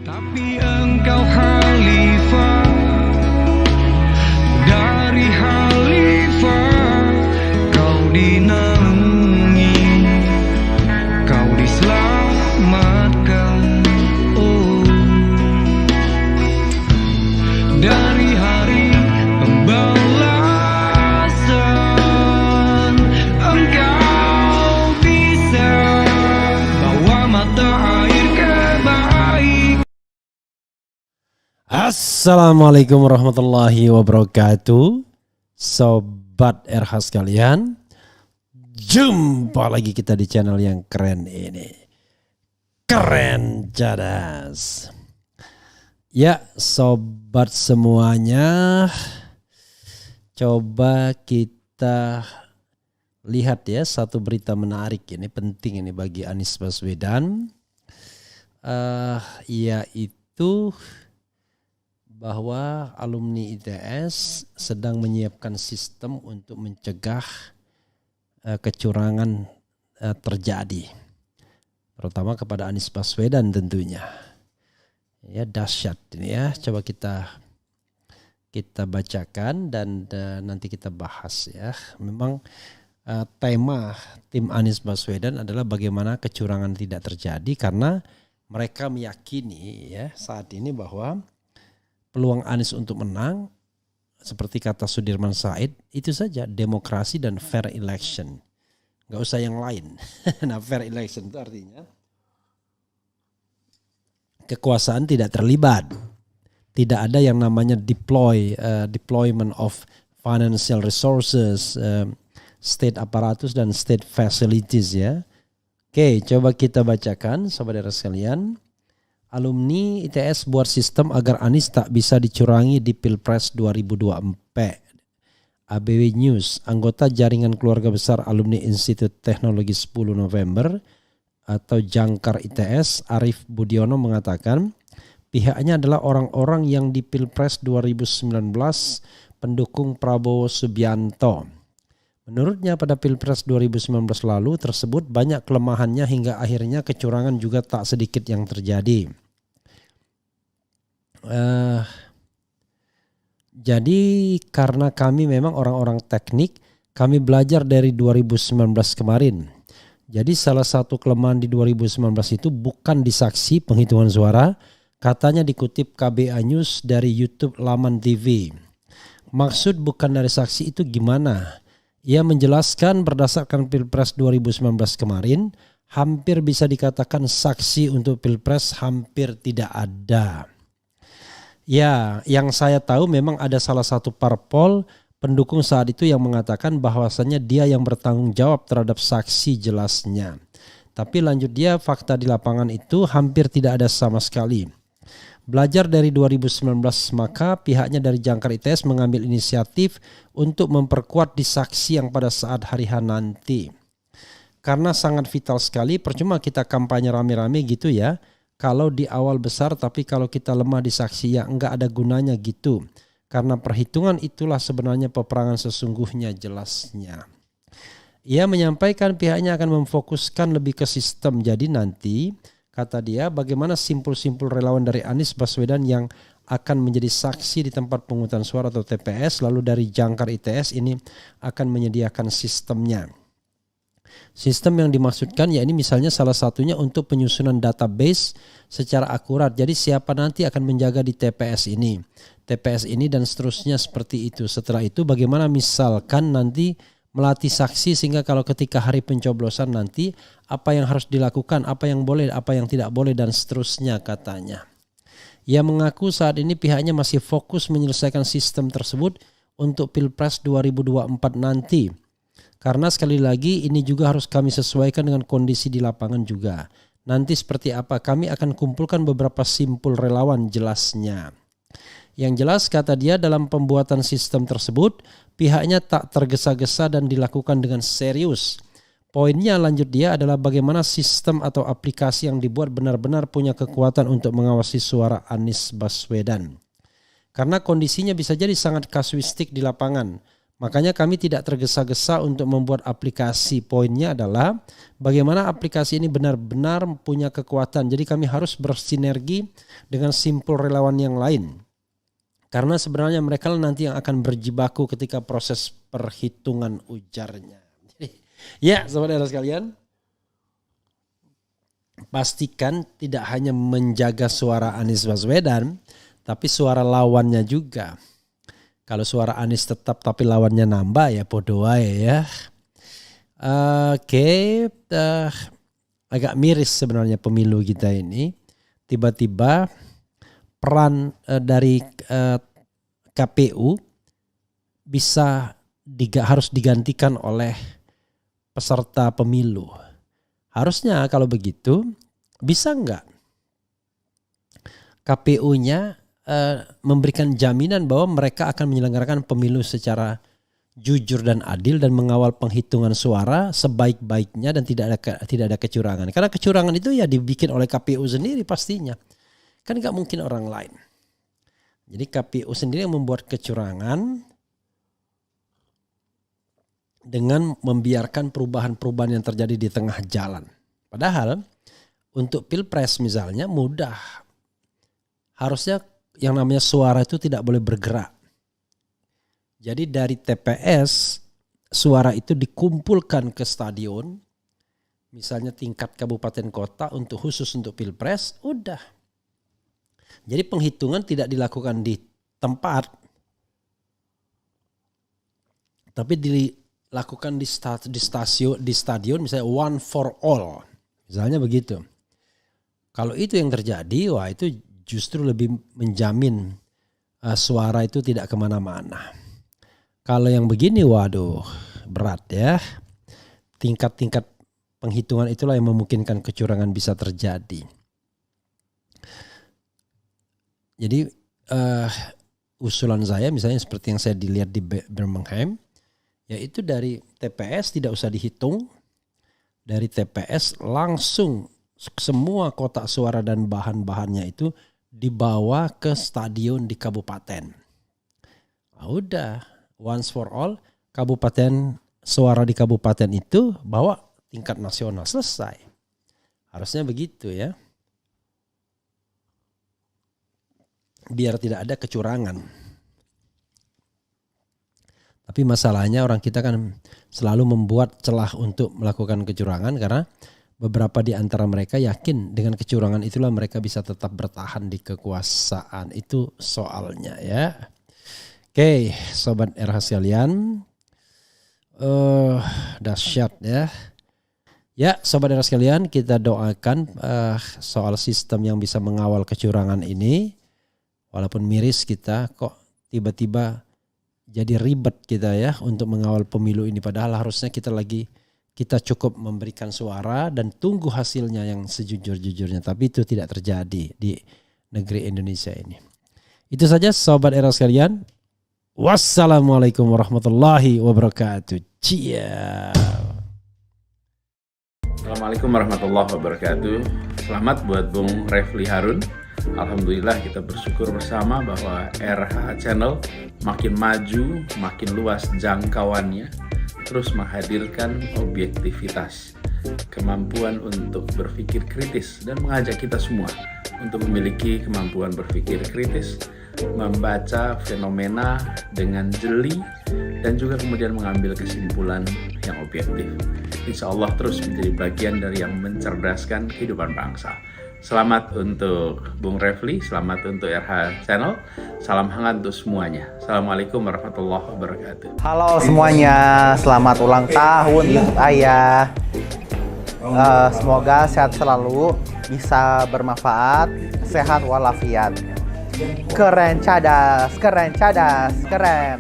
Tapi engkau khalifah dari khalifah, kau dinaungi, kau diselamatkan, oh, dari hari pembalasan. Engkau bisa bawa mata air kebaikan. Assalamualaikum warahmatullahi wabarakatuh. Sobat RH sekalian, jumpa lagi kita di channel yang keren ini, Keren Cadas. Ya sobat semuanya, coba kita lihat ya satu berita menarik ini, penting ini bagi Anies Baswedan, yaitu bahwa alumni ITS sedang menyiapkan sistem untuk mencegah kecurangan terjadi, terutama kepada Anies Baswedan tentunya. Ya dahsyat ini ya, coba kita bacakan dan nanti kita bahas ya. Memang tema tim Anies Baswedan adalah bagaimana kecurangan tidak terjadi, karena mereka meyakini ya saat ini bahwa peluang Anies untuk menang, seperti kata Sudirman Said, itu saja, demokrasi dan fair election. Gak usah yang lain. Nah, fair election itu artinya kekuasaan tidak terlibat. Tidak ada yang namanya deployment of financial resources, state apparatus dan state facilities ya. Oke, coba kita bacakan saudara sekalian. Alumni ITS buat sistem agar Anies tak bisa dicurangi di Pilpres 2024. ABW News, anggota jaringan keluarga besar alumni Institut Teknologi 10 November atau Jangkar ITS, Arief Budiono mengatakan pihaknya adalah orang-orang yang di Pilpres 2019 pendukung Prabowo Subianto. Menurutnya pada Pilpres 2019 lalu tersebut banyak kelemahannya hingga akhirnya kecurangan juga tak sedikit yang terjadi. Jadi karena kami memang orang-orang teknik, kami belajar dari 2019 kemarin. Jadi salah satu kelemahan di 2019 itu bukan di saksi penghitungan suara, katanya dikutip KBA News dari YouTube Laman TV. Maksud bukan dari saksi itu gimana? Ia menjelaskan berdasarkan Pilpres 2019 kemarin, hampir bisa dikatakan saksi untuk Pilpres hampir tidak ada. Ya, yang saya tahu memang ada salah satu parpol pendukung saat itu yang mengatakan bahwasannya dia yang bertanggung jawab terhadap saksi jelasnya. Tapi lanjut dia, fakta di lapangan itu hampir tidak ada sama sekali. Belajar dari 2019 maka pihaknya dari Jangkar ITS mengambil inisiatif untuk memperkuat di saksi yang pada saat hari H nanti. Karena sangat vital sekali, percuma kita kampanye rame-rame gitu ya. Kalau di awal besar tapi kalau kita lemah di saksi ya enggak ada gunanya gitu. Karena perhitungan itulah sebenarnya peperangan sesungguhnya, jelasnya. Ia menyampaikan pihaknya akan memfokuskan lebih ke sistem. Jadi nanti kata dia bagaimana simpul-simpul relawan dari Anies Baswedan yang akan menjadi saksi di tempat pemungutan suara atau TPS, lalu dari Jangkar ITS ini akan menyediakan sistemnya. Sistem yang dimaksudkan ya ini misalnya salah satunya untuk penyusunan database secara akurat. Jadi siapa nanti akan menjaga di TPS ini dan seterusnya seperti itu. Setelah itu bagaimana misalkan nanti melatih saksi sehingga kalau ketika hari pencoblosan nanti apa yang harus dilakukan, apa yang boleh, apa yang tidak boleh dan seterusnya katanya. Ia mengaku saat ini pihaknya masih fokus menyelesaikan sistem tersebut untuk Pilpres 2024 nanti. Karena sekali lagi ini juga harus kami sesuaikan dengan kondisi di lapangan juga. Nanti seperti apa kami akan kumpulkan beberapa simpul relawan, jelasnya. Yang jelas kata dia dalam pembuatan sistem tersebut pihaknya tak tergesa-gesa dan dilakukan dengan serius. Poinnya lanjut dia adalah bagaimana sistem atau aplikasi yang dibuat benar-benar punya kekuatan untuk mengawasi suara Anies Baswedan. Karena kondisinya bisa jadi sangat kasuistik di lapangan. Makanya kami tidak tergesa-gesa untuk membuat aplikasi. Poinnya adalah bagaimana aplikasi ini benar-benar punya kekuatan. Jadi kami harus bersinergi dengan simpul relawan yang lain. Karena sebenarnya mereka nanti yang akan berjibaku ketika proses perhitungan ujarnya. Ya, saudara sekalian, pastikan tidak hanya menjaga suara Anies Baswedan, tapi suara lawannya juga. Kalau suara Anies tetap tapi lawannya nambah ya bodoh ya. Oke, agak miris sebenarnya pemilu kita ini. Tiba-tiba peran dari KPU harus digantikan oleh peserta pemilu. Harusnya kalau begitu bisa nggak KPU-nya memberikan jaminan bahwa mereka akan menyelenggarakan pemilu secara jujur dan adil dan mengawal penghitungan suara sebaik-baiknya dan tidak ada kecurangan. Karena kecurangan itu ya dibikin oleh KPU sendiri pastinya. Kan nggak mungkin orang lain. Jadi KPU sendiri yang membuat kecurangan dengan membiarkan perubahan-perubahan yang terjadi di tengah jalan. Padahal untuk Pilpres misalnya mudah. Harusnya yang namanya suara itu tidak boleh bergerak. Jadi dari TPS suara itu dikumpulkan ke stadion, misalnya tingkat kabupaten kota khusus untuk Pilpres, udah. Jadi penghitungan tidak dilakukan di tempat, tapi dilakukan di stadion, misalnya one for all, misalnya begitu. Kalau itu yang terjadi, wah itu justru lebih menjamin suara itu tidak kemana-mana. Kalau yang begini, waduh berat ya. Tingkat-tingkat penghitungan itulah yang memungkinkan kecurangan bisa terjadi. Jadi usulan saya misalnya seperti yang saya dilihat di Birmingham, yaitu dari TPS tidak usah dihitung. Dari TPS langsung semua kotak suara dan bahan-bahannya itu dibawa ke stadion di kabupaten. Nah, udah once for all, kabupaten suara di kabupaten itu bawa tingkat nasional, selesai. Harusnya begitu ya. Biar tidak ada kecurangan. Tapi masalahnya orang kita kan selalu membuat celah untuk melakukan kecurangan karena beberapa di antara mereka yakin dengan kecurangan itulah mereka bisa tetap bertahan di kekuasaan. Itu soalnya ya. Oke, sobat RH sekalian. Dahsyat ya. Ya, sobat RH sekalian, kita doakan soal sistem yang bisa mengawal kecurangan ini. Walaupun miris kita kok tiba-tiba jadi ribet kita ya untuk mengawal pemilu ini. Padahal harusnya kita cukup memberikan suara dan tunggu hasilnya yang sejujur-jujurnya. Tapi itu tidak terjadi di negeri Indonesia ini. Itu saja sobat era sekalian. Wassalamualaikum warahmatullahi wabarakatuh. Ciao. Assalamualaikum warahmatullahi wabarakatuh. Selamat buat Bung Refli Harun. Alhamdulillah kita bersyukur bersama bahwa RH Channel makin maju, makin luas jangkauannya, terus menghadirkan objektivitas, kemampuan untuk berpikir kritis dan mengajak kita semua untuk memiliki kemampuan berpikir kritis, membaca fenomena dengan jeli dan juga kemudian mengambil kesimpulan yang objektif. Insya Allah terus menjadi bagian dari yang mencerdaskan kehidupan bangsa. Selamat untuk Bung Refli, selamat untuk RH Channel, salam hangat untuk semuanya. Assalamualaikum warahmatullahi wabarakatuh. Halo semuanya, selamat ulang tahun Ayah. Semoga sehat selalu, bisa bermanfaat, sehat walafiat. Keren cadas, keren cadas, keren.